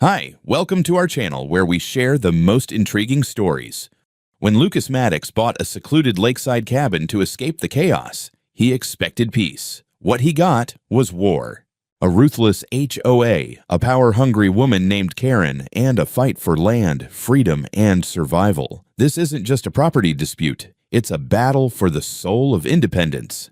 Hi, welcome to our channel where we share the most intriguing stories. When Lucas Maddox bought a secluded lakeside cabin to escape the chaos, he expected peace. What he got was war. A ruthless HOA, a power-hungry woman named Karen, and a fight for land, freedom, and survival. This isn't just a property dispute. It's a battle for the soul of independence.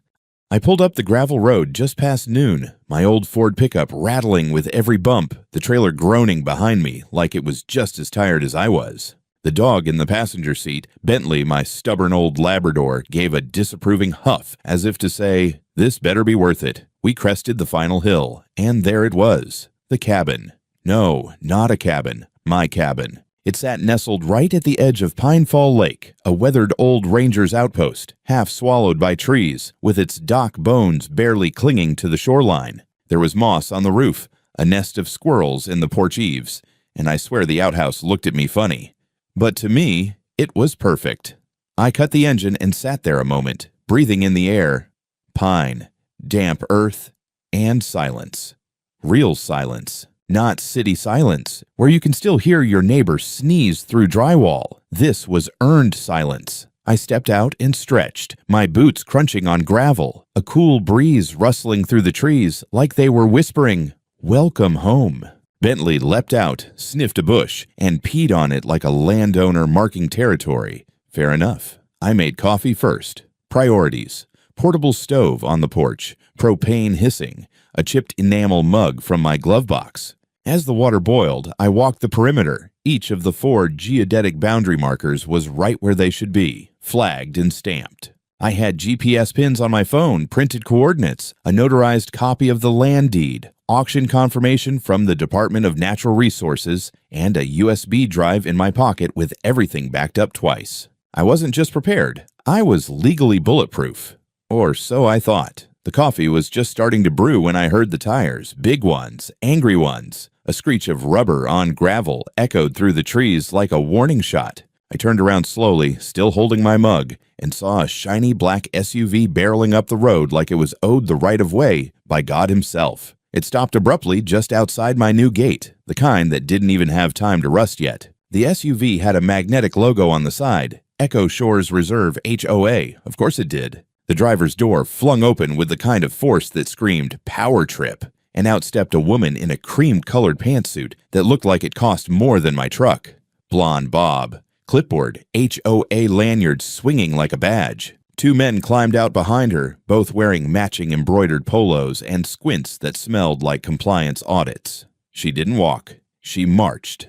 I pulled up the gravel road just past noon, my old Ford pickup rattling with every bump, the trailer groaning behind me like it was just as tired as I was. The dog in the passenger seat, Bentley, my stubborn old Labrador, gave a disapproving huff as if to say, "This better be worth it." We crested the final hill, and there it was, the cabin. No, not a cabin, my cabin. It sat nestled right at the edge of Pinefall Lake, a weathered old ranger's outpost, half swallowed by trees, with its dock bones barely clinging to the shoreline. There was moss on the roof, a nest of squirrels in the porch eaves, and I swear the outhouse looked at me funny. But to me, it was perfect. I cut the engine and sat there a moment, breathing in the air. Pine, damp earth, and silence. Real silence. Not city silence, where you can still hear your neighbor sneeze through drywall. This was earned silence. I stepped out and stretched, my boots crunching on gravel, a cool breeze rustling through the trees like they were whispering, "Welcome home." Bentley leapt out, sniffed a bush, and peed on it like a landowner marking territory. Fair enough. I made coffee first. Priorities. Portable stove on the porch, propane hissing, a chipped enamel mug from my glove box. As the water boiled, I walked the perimeter. Each of the 4 geodetic boundary markers was right where they should be, flagged and stamped. I had GPS pins on my phone, printed coordinates, a notarized copy of the land deed, auction confirmation from the Department of Natural Resources, and a USB drive in my pocket with everything backed up twice. I wasn't just prepared, I was legally bulletproof. Or so I thought. The coffee was just starting to brew when I heard the tires, big ones, angry ones. A screech of rubber on gravel echoed through the trees like a warning shot. I turned around slowly, still holding my mug, and saw a shiny black SUV barreling up the road like it was owed the right of way by God himself. It stopped abruptly just outside my new gate, the kind that didn't even have time to rust yet. The SUV had a magnetic logo on the side, Echo Shores Reserve HOA, of course it did. The driver's door flung open with the kind of force that screamed, "Power trip," and out stepped a woman in a cream-colored pantsuit that looked like it cost more than my truck. Blonde bob, clipboard, HOA lanyard swinging like a badge. 2 men climbed out behind her, both wearing matching embroidered polos and squints that smelled like compliance audits. She didn't walk. She marched.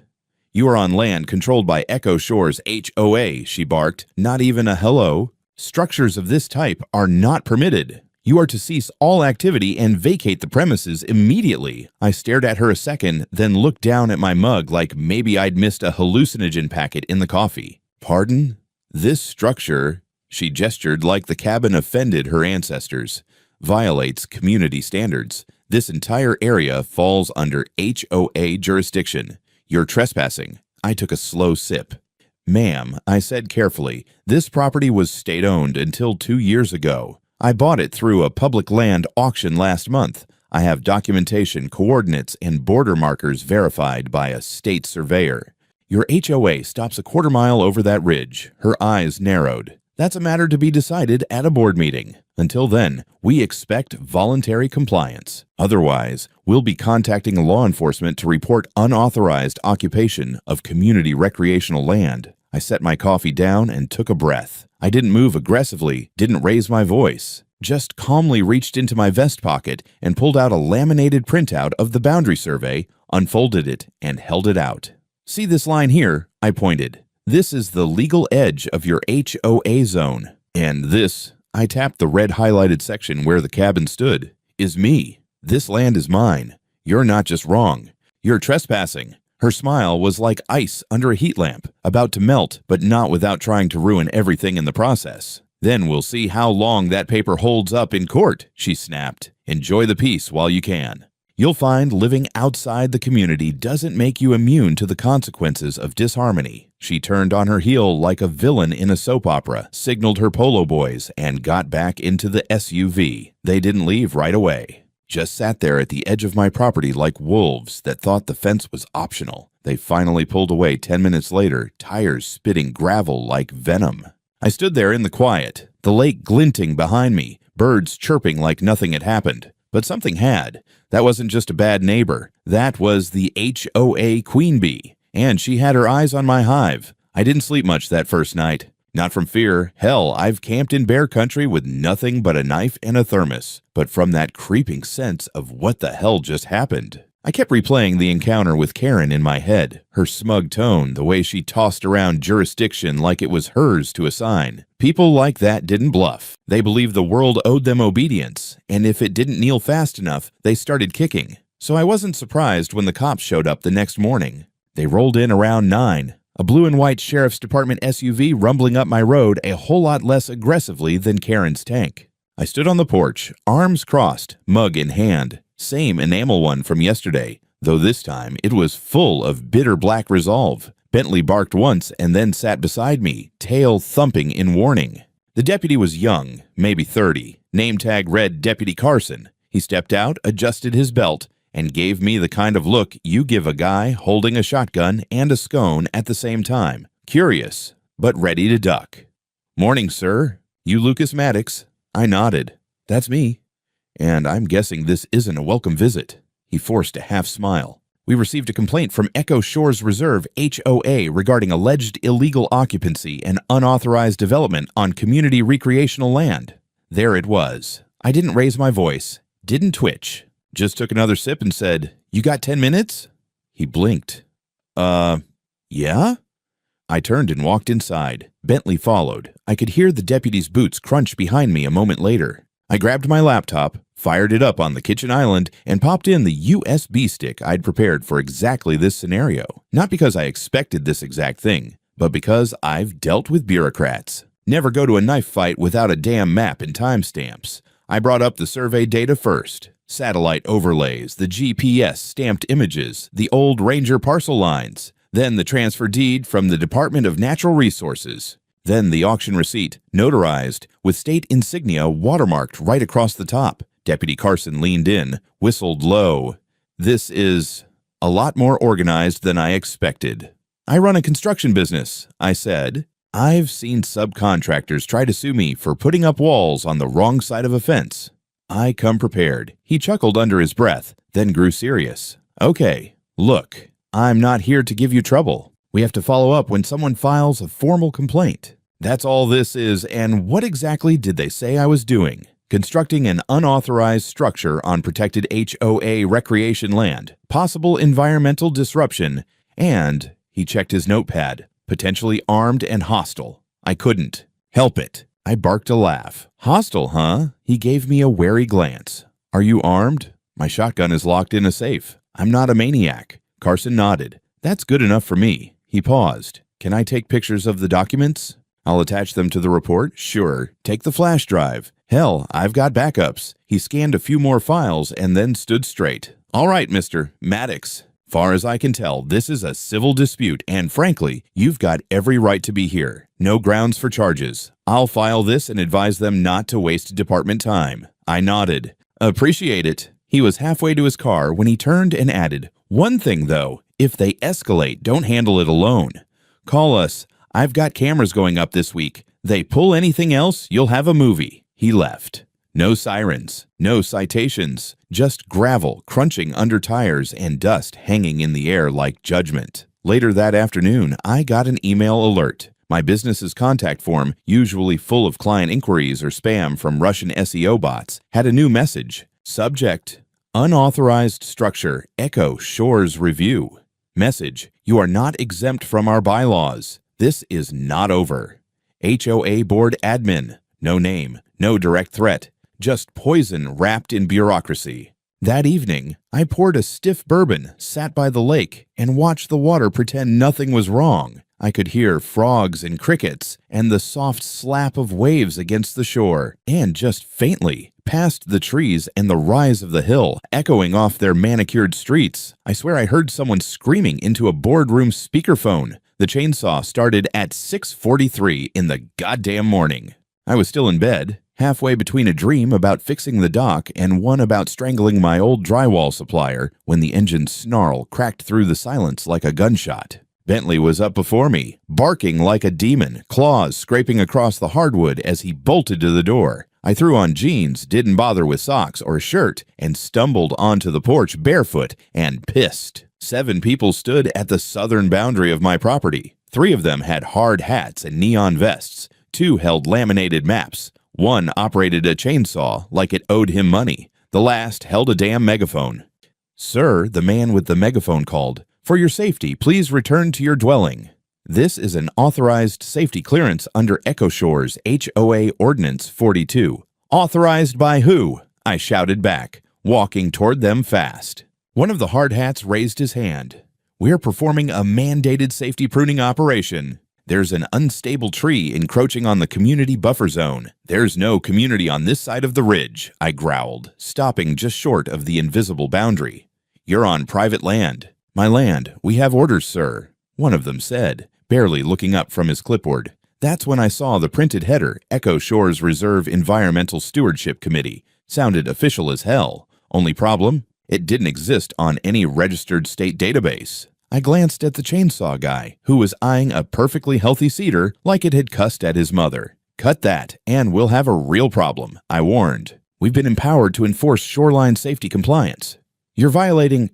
"You are on land controlled by Echo Shores HOA," she barked. "Not even a hello. Structures of this type are not permitted. You are to cease all activity and vacate the premises immediately." I stared at her a second, then looked down at my mug like maybe I'd missed a hallucinogen packet in the coffee. "Pardon? This structure," she gestured like the cabin offended her ancestors, "violates community standards. This entire area falls under HOA jurisdiction. You're trespassing." I took a slow sip. "Ma'am," I said carefully, "this property was state-owned until 2 years ago. I bought it through a public land auction last month. I have documentation, coordinates, and border markers verified by a state surveyor. Your HOA stops a quarter mile over that ridge." Her eyes narrowed. "That's a matter to be decided at a board meeting. Until then, we expect voluntary compliance. Otherwise, we'll be contacting law enforcement to report unauthorized occupation of community recreational land." I set my coffee down and took a breath. I didn't move aggressively, didn't raise my voice, just calmly reached into my vest pocket and pulled out a laminated printout of the boundary survey, unfolded it, and held it out. "See this line here?" I pointed. "This is the legal edge of your HOA zone. And this," I tapped the red highlighted section where the cabin stood, "is me. This land is mine. You're not just wrong. You're trespassing." Her smile was like ice under a heat lamp, about to melt, but not without trying to ruin everything in the process. "Then we'll see how long that paper holds up in court," she snapped. "Enjoy the peace while you can. You'll find living outside the community doesn't make you immune to the consequences of disharmony." She turned on her heel like a villain in a soap opera, signaled her polo boys, and got back into the SUV. They didn't leave right away. just sat there at the edge of my property like wolves that thought the fence was optional. They finally pulled away 10 minutes later, tires spitting gravel like venom. I stood there in the quiet, the lake glinting behind me, birds chirping like nothing had happened. But something had. That wasn't just a bad neighbor. That was the HOA queen bee, and she had her eyes on my hive. I didn't sleep much that first night. Not from fear. Hell, I've camped in bear country with nothing but a knife and a thermos, but from that creeping sense of what the hell just happened. I kept replaying the encounter with Karen in my head, her smug tone, the way she tossed around jurisdiction like it was hers to assign. People like that didn't bluff. They believed the world owed them obedience, and if it didn't kneel fast enough, they started kicking. So I wasn't surprised when the cops showed up the next morning. They rolled in around 9, a blue and white sheriff's department SUV rumbling up my road a whole lot less aggressively than Karen's tank. I stood on the porch, arms crossed, mug in hand. Same enamel one from yesterday, though this time it was full of bitter black resolve. Bentley barked once and then sat beside me, tail thumping in warning. The deputy was young, maybe 30. Name tag read Deputy Carson. He stepped out, adjusted his belt, and gave me the kind of look you give a guy holding a shotgun and a scone at the same time. Curious, but ready to duck. "Morning, sir. You Lucas Maddox?" I nodded. "That's me. And I'm guessing this isn't a welcome visit." He forced a half smile. "We received a complaint from Echo Shores Reserve HOA regarding alleged illegal occupancy and unauthorized development on community recreational land." There it was. I didn't raise my voice, didn't twitch, just took another sip and said, "You got 10 minutes? He blinked. Yeah? I turned and walked inside. Bentley followed. I could hear the deputy's boots crunch behind me a moment later. I grabbed my laptop, fired it up on the kitchen island, and popped in the USB stick I'd prepared for exactly this scenario. Not because I expected this exact thing, but because I've dealt with bureaucrats. Never go to a knife fight without a damn map and timestamps. I brought up the survey data first. Satellite overlays, the GPS stamped images, the old Ranger parcel lines, then the transfer deed from the Department of Natural Resources. Then the auction receipt, notarized, with state insignia watermarked right across the top. Deputy Carson leaned in, whistled low. "This is a lot more organized than I expected." "I run a construction business," I said. "I've seen subcontractors try to sue me for putting up walls on the wrong side of a fence. I come prepared." He chuckled under his breath, then grew serious. "Okay, look, I'm not here to give you trouble. We have to follow up when someone files a formal complaint. That's all this is, and what exactly did they say I was doing? Constructing an unauthorized structure on protected HOA recreation land, possible environmental disruption, and," he checked his notepad, "potentially armed and hostile. I couldn't help it." I barked a laugh. "Hostile, huh?" He gave me a wary glance. "Are you armed?" "My shotgun is locked in a safe. I'm not a maniac." Carson nodded. "That's good enough for me." He paused. "Can I take pictures of the documents?" "I'll attach them to the report." "Sure. Take the flash drive." "Hell, I've got backups." He scanned a few more files and then stood straight. "All right, Mr. Maddox. Far as I can tell, this is a civil dispute, and frankly, you've got every right to be here. No grounds for charges. I'll file this and advise them not to waste department time." I nodded. "Appreciate it." He was halfway to his car when he turned and added, "One thing, though, if they escalate, don't handle it alone. Call us. I've got cameras going up this week. They pull anything else, you'll have a movie." He left. No sirens, no citations, just gravel crunching under tires and dust hanging in the air like judgment. Later that afternoon, I got an email alert. My business's contact form, usually full of client inquiries or spam from Russian SEO bots, had a new message. Subject: Unauthorized structure, Echo Shores Review. Message: You are not exempt from our bylaws. This is not over. HOA Board Admin. No name, no direct threat, just poison wrapped in bureaucracy. That evening, I poured a stiff bourbon, sat by the lake, and watched the water pretend nothing was wrong. I could hear frogs and crickets, and the soft slap of waves against the shore, and just faintly, past the trees and the rise of the hill, echoing off their manicured streets. I swear I heard someone screaming into a boardroom speakerphone. The chainsaw started at 6:43 in the goddamn morning. I was still in bed, halfway between a dream about fixing the dock and one about strangling my old drywall supplier when the engine's snarl cracked through the silence like a gunshot. Bentley was up before me, barking like a demon, claws scraping across the hardwood as he bolted to the door. I threw on jeans, didn't bother with socks or a shirt, and stumbled onto the porch barefoot and pissed. 7 people stood at the southern boundary of my property. 3 of them had hard hats and neon vests. 2 held laminated maps. 1 operated a chainsaw like it owed him money. The last held a damn megaphone. "Sir," the man with the megaphone called, "for your safety, please return to your dwelling." This is an authorized safety clearance under EchoShore's HOA Ordinance 42. "Authorized by who?" I shouted back, walking toward them fast. One of the hard hats raised his hand. "We're performing a mandated safety pruning operation. There's an unstable tree encroaching on the community buffer zone. There's no community on this side of the ridge," I growled, stopping just short of the invisible boundary. "You're on private land." "My land. We have orders, sir," one of them said, barely looking up from his clipboard. That's when I saw the printed header, EchoShore's Reserve Environmental Stewardship Committee. Sounded official as hell. Only problem? It didn't exist on any registered state database. I glanced at the chainsaw guy, who was eyeing a perfectly healthy cedar like it had cussed at his mother. "Cut that, and we'll have a real problem," I warned. "We've been empowered to enforce shoreline safety compliance. You're violating—"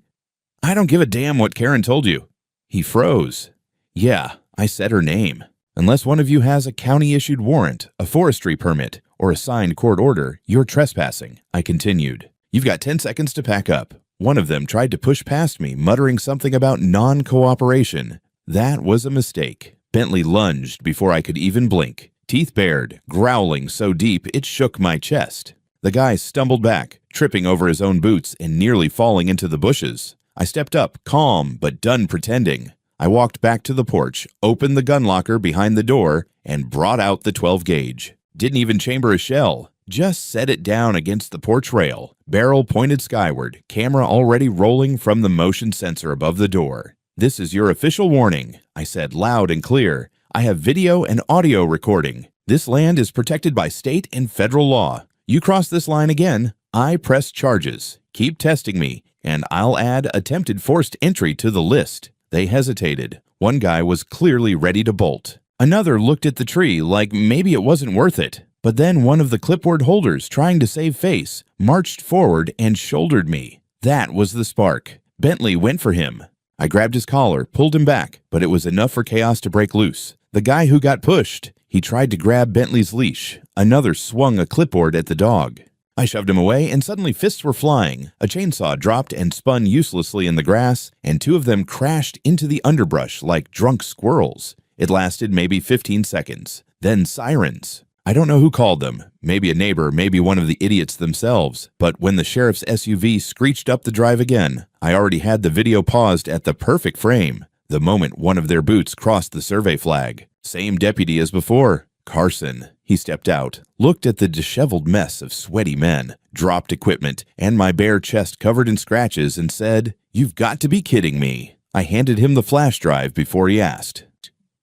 "I don't give a damn what Karen told you." He froze. "Yeah, I said her name. Unless one of you has a county-issued warrant, a forestry permit, or a signed court order, you're trespassing," I continued. "You've got 10 seconds to pack up." One of them tried to push past me, muttering something about non-cooperation. That was a mistake. Bentley lunged before I could even blink, teeth bared, growling so deep it shook my chest. The guy stumbled back, tripping over his own boots and nearly falling into the bushes. I stepped up, calm but done pretending. I walked back to the porch, opened the gun locker behind the door, and brought out the 12 gauge. Didn't even chamber a shell. Just set it down against the porch rail, barrel pointed skyward, camera already rolling from the motion sensor above the door. "This is your official warning," I said loud and clear. "I have video and audio recording. This land is protected by state and federal law. You cross this line again, I press charges. Keep testing me, and I'll add attempted forced entry to the list." They hesitated. One guy was clearly ready to bolt. Another looked at the tree like maybe it wasn't worth it. But then one of the clipboard holders, trying to save face, marched forward and shouldered me. That was the spark. Bentley went for him. I grabbed his collar, pulled him back, but it was enough for chaos to break loose. The guy who got pushed, he tried to grab Bentley's leash. Another swung a clipboard at the dog. I shoved him away, and suddenly fists were flying. A chainsaw dropped and spun uselessly in the grass, and 2 of them crashed into the underbrush like drunk squirrels. It lasted maybe 15 seconds. Then sirens. I don't know who called them. Maybe a neighbor, maybe one of the idiots themselves. But when the sheriff's SUV screeched up the drive again, I already had the video paused at the perfect frame. The moment one of their boots crossed the survey flag. Same deputy as before. Carson. He stepped out, looked at the disheveled mess of sweaty men, dropped equipment, and my bare chest covered in scratches and said, "You've got to be kidding me." I handed him the flash drive before he asked.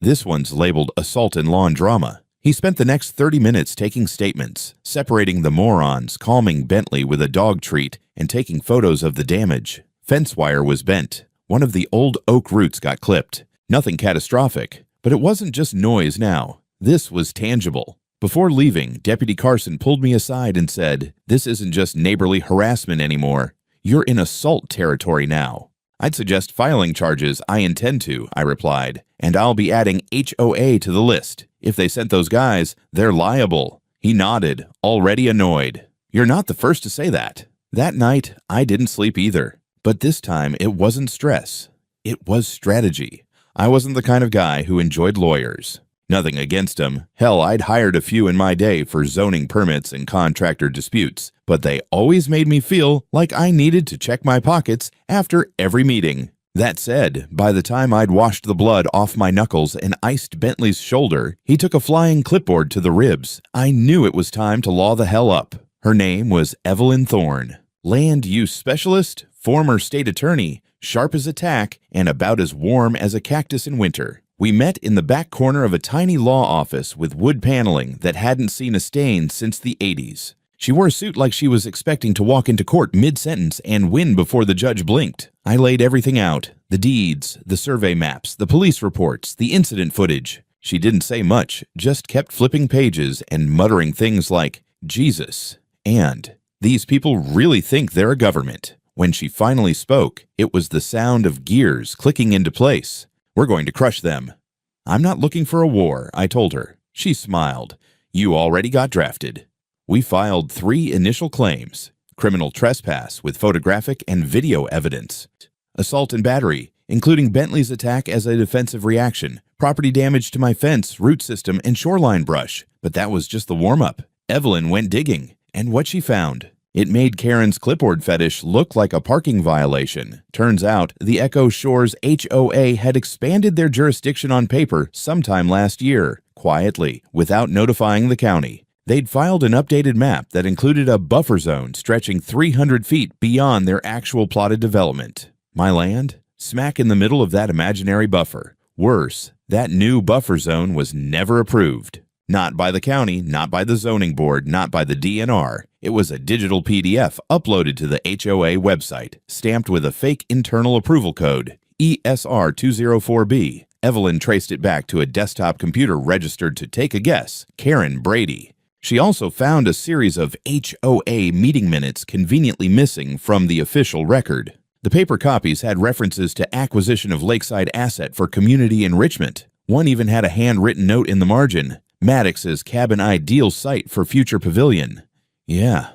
This one's labeled Assault and Lawn Drama. He spent the next 30 minutes taking statements, separating the morons, calming Bentley with a dog treat, and taking photos of the damage. Fence wire was bent. One of the old oak roots got clipped. Nothing catastrophic, but it wasn't just noise now. This was tangible. Before leaving, Deputy Carson pulled me aside and said, "This isn't just neighborly harassment anymore. You're in assault territory now." "I'd suggest filing charges. I intend to," I replied, "and I'll be adding HOA to the list. If they sent those guys, they're liable." He nodded, already annoyed. "You're not the first to say that." That night, I didn't sleep either. But this time, it wasn't stress. It was strategy. I wasn't the kind of guy who enjoyed lawyers. Nothing against them. Hell, I'd hired a few in my day for zoning permits and contractor disputes, but they always made me feel like I needed to check my pockets after every meeting. That said, by the time I'd washed the blood off my knuckles and iced Bentley's shoulder, he took a flying clipboard to the ribs. I knew it was time to law the hell up. Her name was Evelyn Thorne. Land use specialist, former state attorney, sharp as a tack, and about as warm as a cactus in winter. We met in the back corner of a tiny law office with wood paneling that hadn't seen a stain since the 80s. She wore a suit like she was expecting to walk into court mid-sentence and win before the judge blinked. I laid everything out: the deeds, the survey maps, the police reports, the incident footage. She didn't say much, just kept flipping pages and muttering things like, "Jesus," and "These people really think they're a government." When she finally spoke, it was the sound of gears clicking into place. "We're going to crush them." "I'm not looking for a war," I told her. She smiled. "You already got drafted." We filed 3 initial claims: criminal trespass with photographic and video evidence, assault and battery, including Bentley's attack as a defensive reaction, property damage to my fence, root system, and shoreline brush. But that was just the warm-up. Evelyn went digging, and what she found: it made Karen's clipboard fetish look like a parking violation. Turns out, the Echo Shores HOA had expanded their jurisdiction on paper sometime last year, quietly, without notifying the county. They'd filed an updated map that included a buffer zone stretching 300 feet beyond their actual plotted development. My land? Smack in the middle of that imaginary buffer. Worse, that new buffer zone was never approved. Not by the county, not by the zoning board, not by the DNR. It was a digital PDF uploaded to the HOA website, stamped with a fake internal approval code, ESR204B. Evelyn traced it back to a desktop computer registered to, take a guess, Karen Brady. She also found a series of HOA meeting minutes conveniently missing from the official record. The paper copies had references to acquisition of Lakeside asset for community enrichment. One even had a handwritten note in the margin: "Maddox's cabin ideal site for future pavilion." Yeah,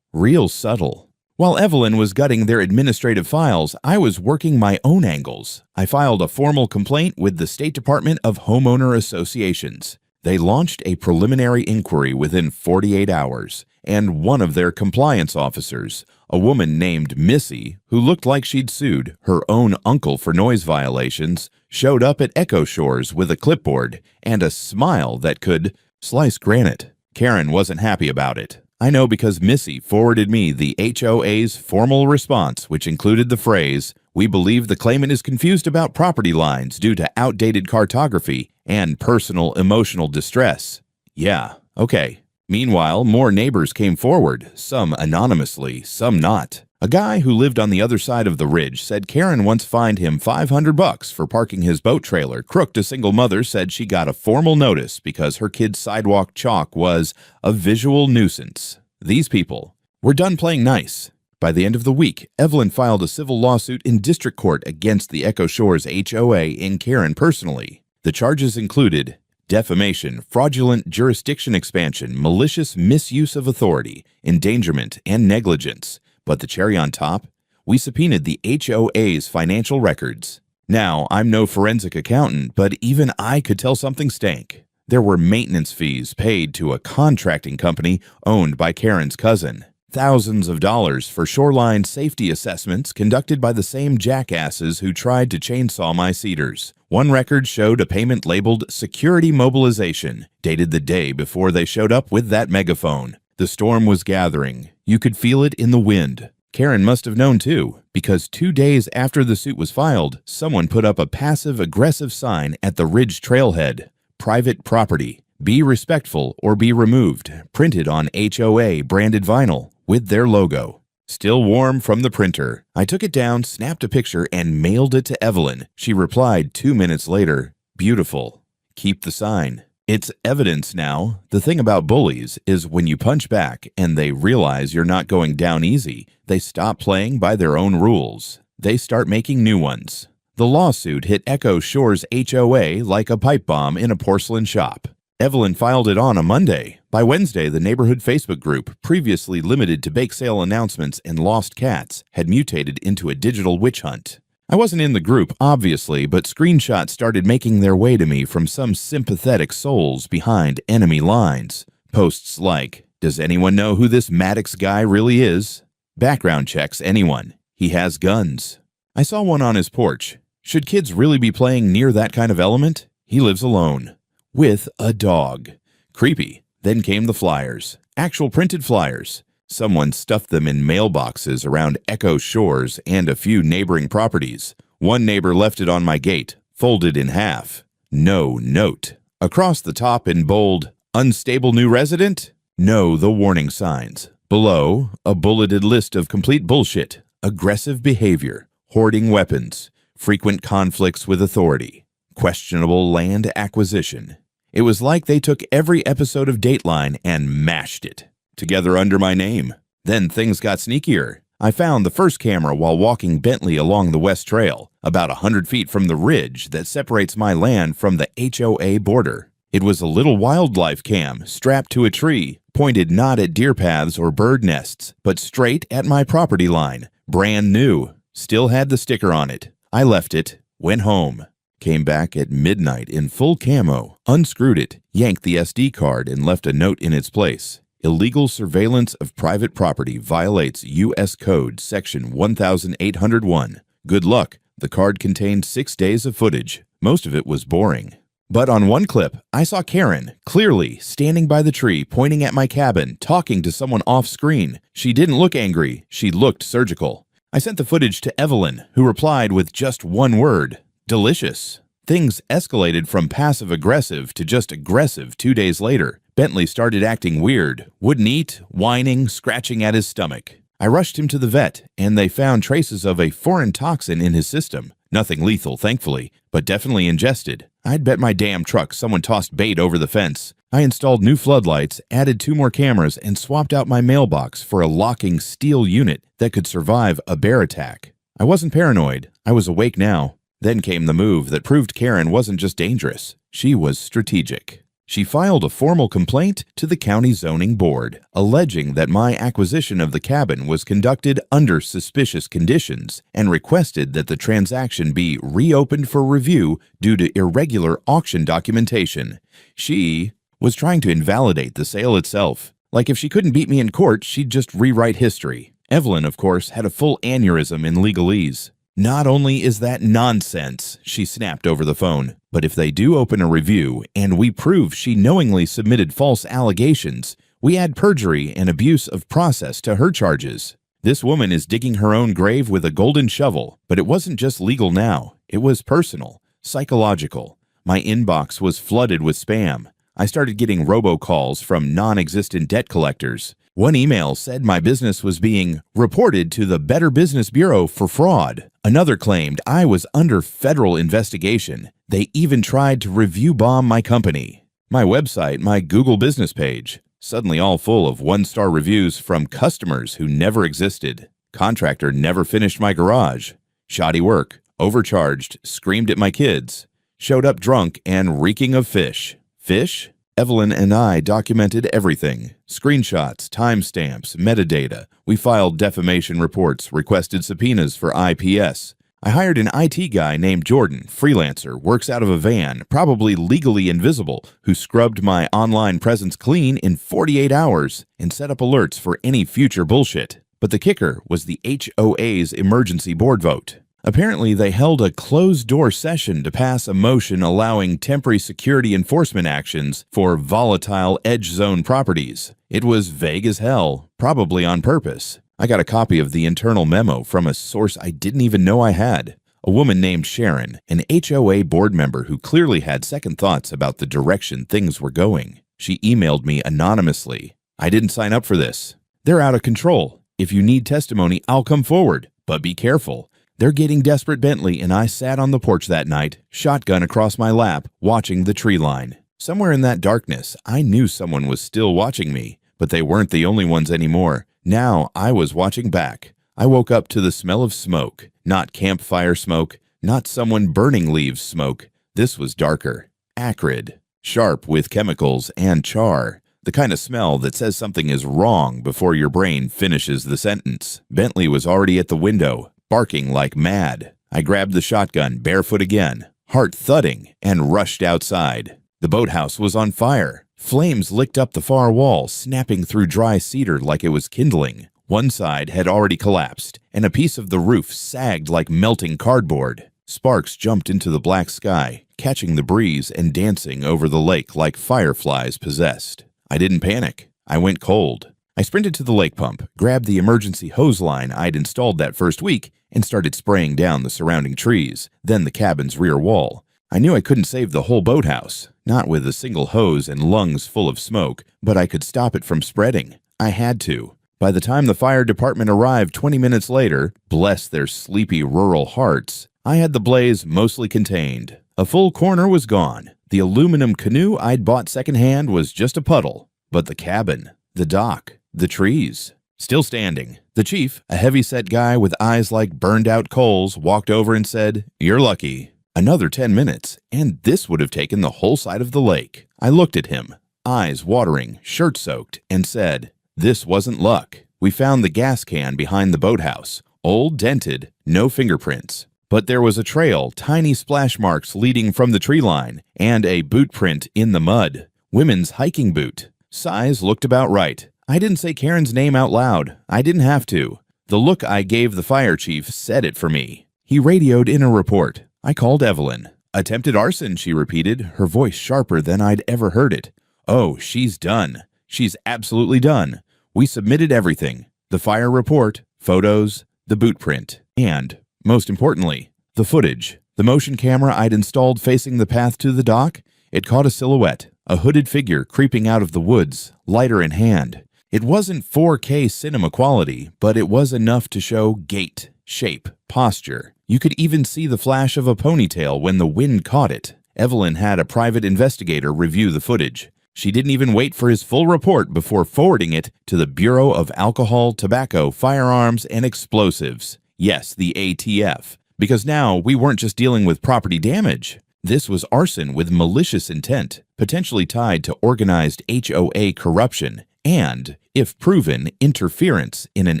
real subtle. While Evelyn was gutting their administrative files, I was working my own angles. I filed a formal complaint with the State Department of Homeowner Associations. They launched a preliminary inquiry within 48 hours, and one of their compliance officers, a woman named Missy, who looked like she'd sued her own uncle for noise violations, showed up at Echo Shores with a clipboard and a smile that could slice granite. Karen wasn't happy about it. I know because Missy forwarded me the HOA's formal response, which included the phrase, "We believe the claimant is confused about property lines due to outdated cartography and personal emotional distress." Yeah, okay. Meanwhile, more neighbors came forward, some anonymously, some not. A guy who lived on the other side of the ridge said Karen once fined him $500 for parking his boat trailer. Crooked, a single mother, said she got a formal notice because her kid's sidewalk chalk was a visual nuisance. These people were done playing nice. By the end of the week, Evelyn filed a civil lawsuit in district court against the Echo Shores HOA and Karen personally. The charges included defamation, fraudulent jurisdiction expansion, malicious misuse of authority, endangerment, and negligence. But the cherry on top? We subpoenaed the HOA's financial records. Now, I'm no forensic accountant, but even I could tell something stank. There were maintenance fees paid to a contracting company owned by Karen's cousin. Thousands of dollars for shoreline safety assessments conducted by the same jackasses who tried to chainsaw my cedars. One record showed a payment labeled security mobilization, dated the day before they showed up with that megaphone. The storm was gathering. You could feel it in the wind. Karen must have known too, because 2 days after the suit was filed, someone put up a passive-aggressive sign at the ridge trailhead. "Private property. Be respectful or be removed," printed on HOA branded vinyl with their logo. Still warm from the printer. I took it down, snapped a picture, and mailed it to Evelyn. She replied 2 minutes later, "Beautiful. Keep the sign." It's evidence now. The thing about bullies is when you punch back and they realize you're not going down easy, they stop playing by their own rules. They start making new ones. The lawsuit hit Echo Shores HOA like a pipe bomb in a porcelain shop. Evelyn filed it on a Monday. By Wednesday, the neighborhood Facebook group, previously limited to bake sale announcements and lost cats, had mutated into a digital witch hunt. I wasn't in the group, obviously, but screenshots started making their way to me from some sympathetic souls behind enemy lines. Posts like, "Does anyone know who this Maddox guy really is? Background checks anyone. He has guns." I saw one on his porch. Should kids really be playing near that kind of element? He lives alone. With a dog. Creepy. Then came the flyers. Actual printed flyers. Someone stuffed them in mailboxes around Echo Shores and a few neighboring properties. One neighbor left it on my gate, folded in half. No note. Across the top in bold, unstable new resident? Know the warning signs. Below, a bulleted list of complete bullshit, aggressive behavior, hoarding weapons, frequent conflicts with authority, questionable land acquisition. It was like they took every episode of Dateline and mashed it together under my name. Then things got sneakier. I found the first camera while walking Bentley along the West Trail, about 100 feet from the ridge that separates my land from the HOA border. It was a little wildlife cam strapped to a tree, pointed not at deer paths or bird nests, but straight at my property line. Brand new. Still had the sticker on it. I left it, went home, came back at midnight in full camo, unscrewed it, yanked the SD card, and left a note in its place. Illegal surveillance of private property violates U.S. Code Section 1801. Good luck. The card contained 6 days of footage. Most of it was boring. But on one clip, I saw Karen, clearly, standing by the tree, pointing at my cabin, talking to someone off-screen. She didn't look angry. She looked surgical. I sent the footage to Evelyn, who replied with just one word: delicious. Things escalated from passive-aggressive to just aggressive 2 days later. Bentley started acting weird, wouldn't eat, whining, scratching at his stomach. I rushed him to the vet, and they found traces of a foreign toxin in his system. Nothing lethal, thankfully, but definitely ingested. I'd bet my damn truck someone tossed bait over the fence. I installed new floodlights, added 2 more cameras, and swapped out my mailbox for a locking steel unit that could survive a bear attack. I wasn't paranoid. I was awake now. Then came the move that proved Karen wasn't just dangerous. She was strategic. She filed a formal complaint to the county zoning board, alleging that my acquisition of the cabin was conducted under suspicious conditions and requested that the transaction be reopened for review due to irregular auction documentation. She was trying to invalidate the sale itself. Like if she couldn't beat me in court, she'd just rewrite history. Evelyn, of course, had a full aneurysm in legalese. Not only is that nonsense, she snapped over the phone, but if they do open a review and we prove she knowingly submitted false allegations, we add perjury and abuse of process to her charges. This woman is digging her own grave with a golden shovel, but it wasn't just legal now. It was personal, psychological. My inbox was flooded with spam. I started getting robocalls from non-existent debt collectors. One email said my business was being reported to the Better Business Bureau for fraud. Another claimed I was under federal investigation. They even tried to review bomb my company. My website, my Google business page, suddenly all full of 1-star reviews from customers who never existed. Contractor never finished my garage. Shoddy work, overcharged, screamed at my kids. Showed up drunk and reeking of fish. Fish? Evelyn and I documented everything. Screenshots, timestamps, metadata. We filed defamation reports, requested subpoenas for IPS. I hired an IT guy named Jordan, freelancer, works out of a van, probably legally invisible, who scrubbed my online presence clean in 48 hours and set up alerts for any future bullshit. But the kicker was the HOA's emergency board vote. Apparently, they held a closed-door session to pass a motion allowing temporary security enforcement actions for volatile edge zone properties. It was vague as hell, probably on purpose. I got a copy of the internal memo from a source I didn't even know I had. A woman named Sharon, an HOA board member who clearly had second thoughts about the direction things were going. She emailed me anonymously. I didn't sign up for this. They're out of control. If you need testimony, I'll come forward. But be careful. They're getting desperate, Bentley, and I sat on the porch that night, shotgun across my lap, watching the tree line. Somewhere in that darkness, I knew someone was still watching me, but they weren't the only ones anymore. Now I was watching back. I woke up to the smell of smoke. Not campfire smoke, not someone burning leaves smoke. This was darker, acrid, sharp with chemicals and char. The kind of smell that says something is wrong before your brain finishes the sentence. Bentley was already at the window, barking like mad. I grabbed the shotgun, barefoot again, heart thudding, and rushed outside. The boathouse was on fire. Flames licked up the far wall, snapping through dry cedar like it was kindling. One side had already collapsed, and a piece of the roof sagged like melting cardboard. Sparks jumped into the black sky, catching the breeze and dancing over the lake like fireflies possessed. I didn't panic. I went cold. I sprinted to the lake pump, grabbed the emergency hose line I'd installed that first week, and started spraying down the surrounding trees, then the cabin's rear wall. I knew I couldn't save the whole boathouse, not with a single hose and lungs full of smoke, but I could stop it from spreading. I had to. By the time the fire department arrived 20 minutes later, bless their sleepy rural hearts, I had the blaze mostly contained. A full corner was gone. The aluminum canoe I'd bought secondhand was just a puddle. But the cabin, the dock, the trees, still standing. The chief, a heavy-set guy with eyes like burned-out coals, walked over and said, "You're lucky." Another 10 minutes, and this would have taken the whole side of the lake. I looked at him, eyes watering, shirt soaked, and said, "This wasn't luck. We found the gas can behind the boathouse, old, dented, no fingerprints. But there was a trail, tiny splash marks leading from the tree line, and a boot print in the mud. Women's hiking boot. Size looked about right. I didn't say Karen's name out loud. I didn't have to. The look I gave the fire chief said it for me. He radioed in a report. I called Evelyn. "Attempted arson," she repeated, her voice sharper than I'd ever heard it. "Oh, she's done. She's absolutely done. We submitted everything. The fire report, photos, the boot print, and, most importantly, the footage. The motion camera I'd installed facing the path to the dock, it caught a silhouette, a hooded figure creeping out of the woods, lighter in hand. It wasn't 4K cinema quality, but it was enough to show gait, shape, posture. You could even see the flash of a ponytail when the wind caught it. Evelyn had a private investigator review the footage. She didn't even wait for his full report before forwarding it to the Bureau of Alcohol, Tobacco, Firearms, and Explosives. Yes, the ATF. Because now we weren't just dealing with property damage. This was arson with malicious intent, potentially tied to organized HOA corruption, and, if proven, interference in an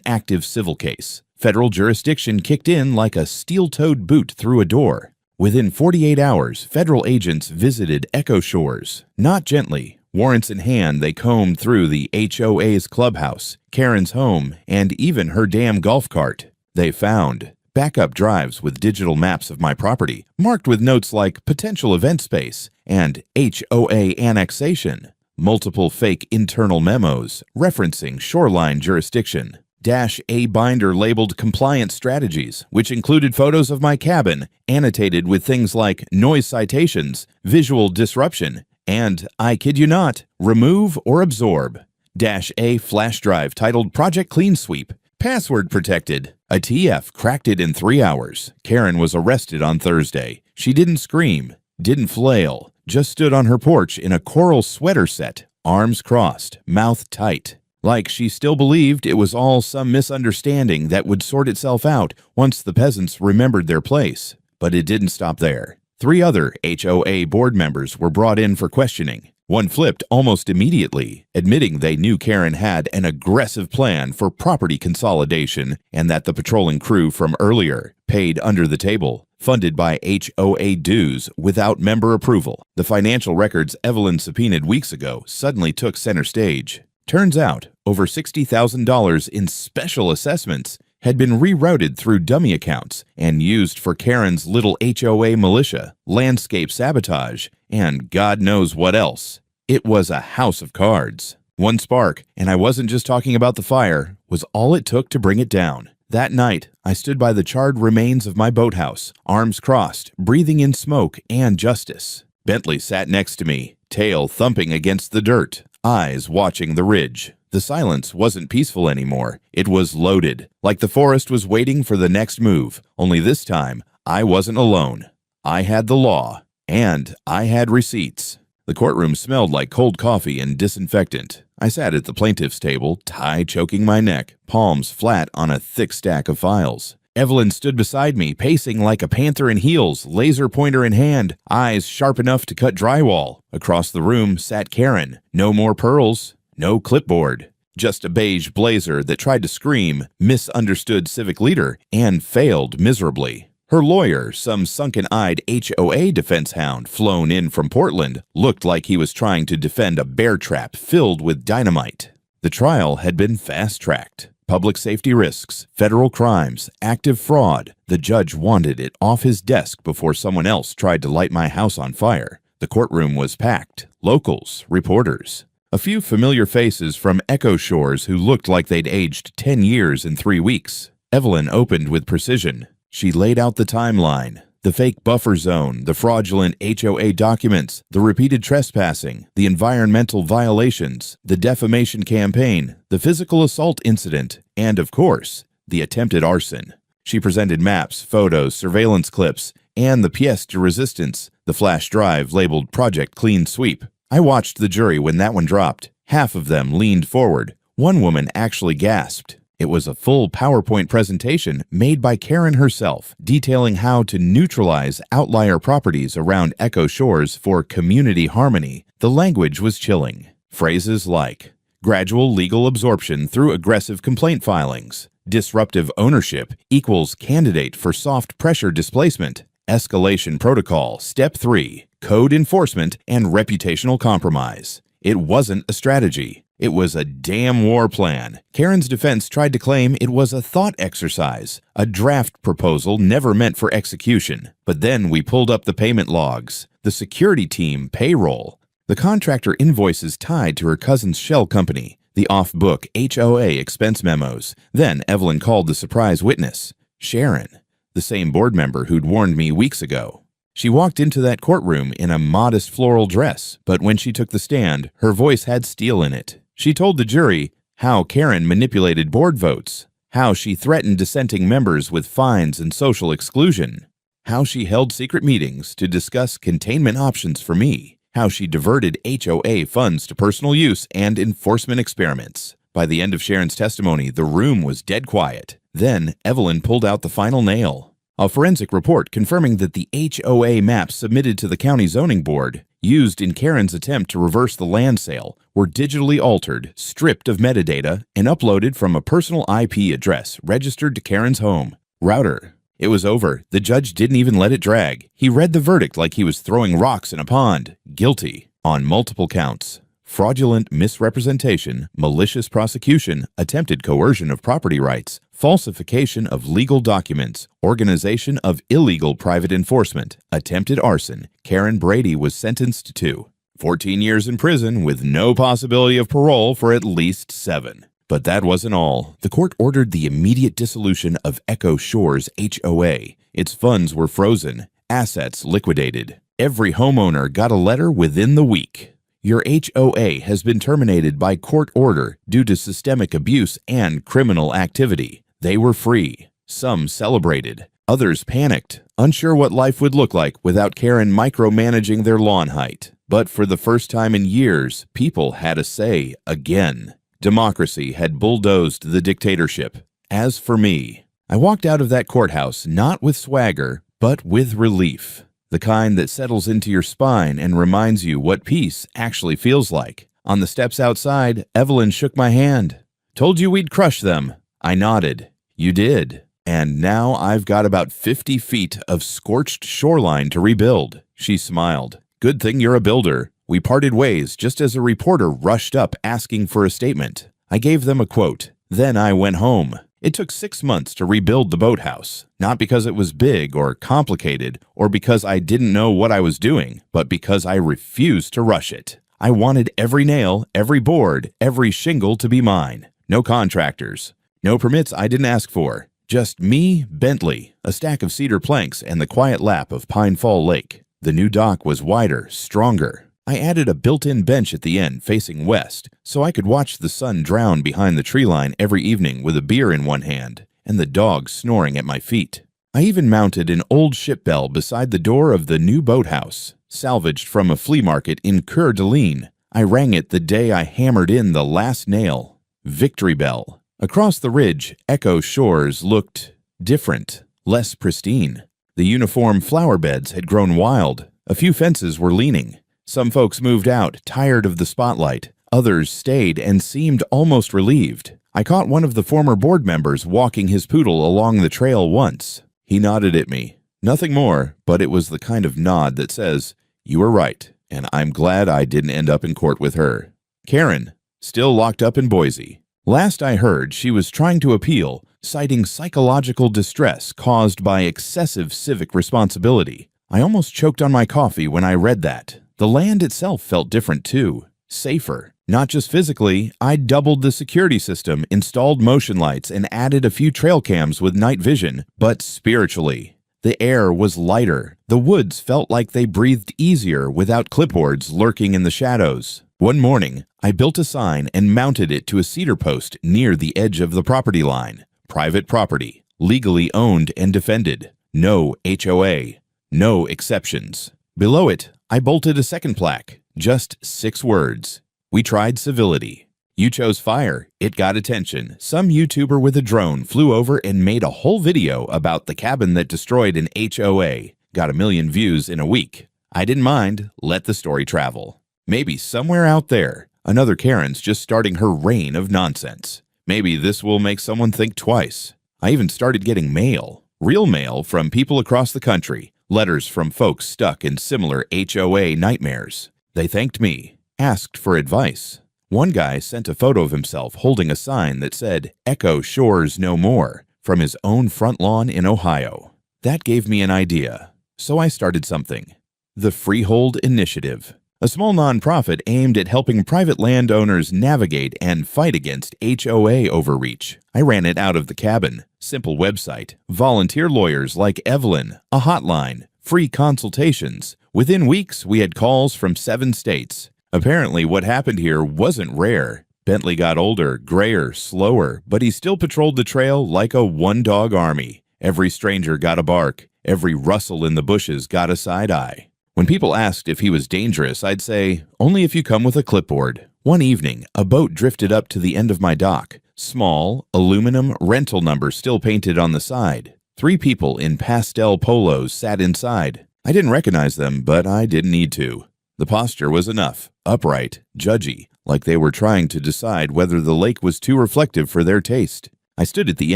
active civil case. Federal jurisdiction kicked in like a steel-toed boot through a door. Within 48 hours, federal agents visited Echo Shores. Not gently. Warrants in hand, they combed through the HOA's clubhouse, Karen's home, and even her damn golf cart. They found backup drives with digital maps of my property, marked with notes like potential event space and HOA annexation, multiple fake internal memos referencing shoreline jurisdiction, -A binder labeled compliance strategies, which included photos of my cabin, annotated with things like noise citations, visual disruption, and, I kid you not, remove or absorb. -A flash drive titled Project Clean Sweep, password protected. A TF cracked it in 3 hours. Karen was arrested on Thursday. She didn't scream, didn't flail, just stood on her porch in a coral sweater set, arms crossed, mouth tight. Like she still believed it was all some misunderstanding that would sort itself out once the peasants remembered their place. But it didn't stop there. 3 other HOA board members were brought in for questioning. One flipped almost immediately, admitting they knew Karen had an aggressive plan for property consolidation and that the patrolling crew from earlier paid under the table, funded by HOA dues without member approval. The financial records Evelyn subpoenaed weeks ago suddenly took center stage. Turns out, over $60,000 in special assessments had been rerouted through dummy accounts and used for Karen's little HOA militia, landscape sabotage, and God knows what else. It was a house of cards. One spark, and I wasn't just talking about the fire, was all it took to bring it down. That night, I stood by the charred remains of my boathouse, arms crossed, breathing in smoke and justice. Bentley sat next to me, tail thumping against the dirt, eyes watching the ridge. The silence wasn't peaceful anymore. It was loaded, like the forest was waiting for the next move. Only this time, I wasn't alone. I had the law, and I had receipts. The courtroom smelled like cold coffee and disinfectant. I sat at the plaintiff's table, tie choking my neck, palms flat on a thick stack of files. Evelyn stood beside me, pacing like a panther in heels, laser pointer in hand, eyes sharp enough to cut drywall. Across the room sat Karen. No more pearls, no clipboard. Just a beige blazer that tried to scream, misunderstood civic leader, and failed miserably. Her lawyer, some sunken-eyed HOA defense hound flown in from Portland, looked like he was trying to defend a bear trap filled with dynamite. The trial had been fast-tracked. Public safety risks, federal crimes, active fraud. The judge wanted it off his desk before someone else tried to light my house on fire. The courtroom was packed. Locals, reporters. A few familiar faces from Echo Shores who looked like they'd aged 10 years in 3 weeks. Evelyn opened with precision. She laid out the timeline, The fake buffer zone, the fraudulent HOA documents, the repeated trespassing, the environmental violations, the defamation campaign, the physical assault incident, and, of course, the attempted arson. She presented maps, photos, surveillance clips, and the pièce de résistance, the flash drive labeled Project Clean Sweep. I watched the jury when that one dropped. Half of them leaned forward. One woman actually gasped. It was a full PowerPoint presentation made by Karen herself, detailing how to neutralize outlier properties around Echo Shores for community harmony. The language was chilling. Phrases like gradual legal absorption through aggressive complaint filings, disruptive ownership equals candidate for soft pressure displacement, escalation protocol, step 3, code enforcement and reputational compromise. It wasn't a strategy. It was a damn war plan. Karen's defense tried to claim it was a thought exercise, a draft proposal never meant for execution. But then we pulled up the payment logs, the security team payroll, the contractor invoices tied to her cousin's shell company, the off-book HOA expense memos. Then Evelyn called the surprise witness, Sharon, the same board member who'd warned me weeks ago. She walked into that courtroom in a modest floral dress, but when she took the stand, her voice had steel in it. She told the jury how Karen manipulated board votes, how she threatened dissenting members with fines and social exclusion, how she held secret meetings to discuss containment options for me, how she diverted HOA funds to personal use and enforcement experiments. By the end of Sharon's testimony, the room was dead quiet. Then Evelyn pulled out the final nail. A forensic report confirming that the HOA maps submitted to the county zoning board, used in Karen's attempt to reverse the land sale, were digitally altered, stripped of metadata, and uploaded from a personal IP address registered to Karen's home. Router. It was over. The judge didn't even let it drag. He read the verdict like he was throwing rocks in a pond. Guilty. On multiple counts. Fraudulent misrepresentation, malicious prosecution, attempted coercion of property rights, falsification of legal documents, organization of illegal private enforcement, attempted arson. Karen Brady was sentenced to 14 years in prison with no possibility of parole for at least 7. But that wasn't all. The court ordered the immediate dissolution of Echo Shores HOA. Its funds were frozen, assets liquidated. Every homeowner got a letter within the week. Your HOA has been terminated by court order due to systemic abuse and criminal activity. They were free. Some celebrated. Others panicked, unsure what life would look like without Karen micromanaging their lawn height. But for the first time in years, people had a say again. Democracy had bulldozed the dictatorship. As for me, I walked out of that courthouse not with swagger, but with relief. The kind that settles into your spine and reminds you what peace actually feels like. On the steps outside, Evelyn shook my hand. Told you we'd crush them. I nodded. You did. And now I've got about 50 feet of scorched shoreline to rebuild. She smiled. Good thing you're a builder. We parted ways just as a reporter rushed up asking for a statement. I gave them a quote. Then I went home. It took 6 months to rebuild the boathouse, not because it was big or complicated or because I didn't know what I was doing, but because I refused to rush it. I wanted every nail, every board, every shingle to be mine. No contractors. No permits I didn't ask for. Just me, Bentley, a stack of cedar planks, and the quiet lap of Pine Fall Lake. The new dock was wider, stronger. I added a built-in bench at the end facing west, so I could watch the sun drown behind the tree line every evening with a beer in one hand and the dog snoring at my feet. I even mounted an old ship bell beside the door of the new boathouse, salvaged from a flea market in Coeur d'Alene. I rang it the day I hammered in the last nail. Victory Bell. Across the ridge, Echo Shores looked different, less pristine. The uniform flower beds had grown wild. A few fences were leaning. Some folks moved out, tired of the spotlight. Others stayed and seemed almost relieved. I caught one of the former board members walking his poodle along the trail once. He nodded at me. Nothing more, but it was the kind of nod that says, "You were right, and I'm glad I didn't end up in court with her." Karen, still locked up in Boise. Last I heard, she was trying to appeal, citing psychological distress caused by excessive civic responsibility. I almost choked on my coffee when I read that. The land itself felt different too, safer. Not just physically, I doubled the security system, installed motion lights, and added a few trail cams with night vision, but spiritually. The air was lighter. The woods felt like they breathed easier without clipboards lurking in the shadows. One morning, I built a sign and mounted it to a cedar post near the edge of the property line. Private property, legally owned and defended. No HOA. No exceptions. Below it, I bolted a second plaque. Just 6 words. We tried civility. You chose fire. It got attention. Some YouTuber with a drone flew over and made a whole video about the cabin that destroyed an HOA. Got 1 million views in a week. I didn't mind. Let the story travel. Maybe somewhere out there, another Karen's just starting her reign of nonsense. Maybe this will make someone think twice. I even started getting mail. Real mail from people across the country. Letters from folks stuck in similar HOA nightmares. They thanked me. Asked for advice. One guy sent a photo of himself holding a sign that said, "Echo Shores No More," from his own front lawn in Ohio. That gave me an idea. So I started something. The Freehold Initiative. A small nonprofit aimed at helping private landowners navigate and fight against HOA overreach. I ran it out of the cabin. Simple website, volunteer lawyers like Evelyn, a hotline, free consultations. Within weeks, we had calls from 7 states. Apparently, what happened here wasn't rare. Bentley got older, grayer, slower, but he still patrolled the trail like a one-dog army. Every stranger got a bark. Every rustle in the bushes got a side eye. When people asked if he was dangerous, I'd say, only if you come with a clipboard. One evening, a boat drifted up to the end of my dock. Small, aluminum rental number still painted on the side. 3 people in pastel polos sat inside. I didn't recognize them, but I didn't need to. The posture was enough. Upright, judgy, like they were trying to decide whether the lake was too reflective for their taste. I stood at the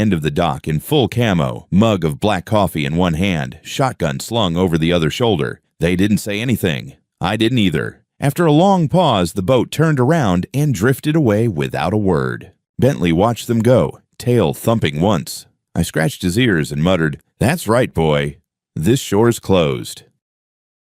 end of the dock in full camo, mug of black coffee in one hand, shotgun slung over the other shoulder. They didn't say anything. I didn't either. After a long pause, the boat turned around and drifted away without a word. Bentley watched them go, tail thumping once. I scratched his ears and muttered, "That's right, boy. This shore's closed."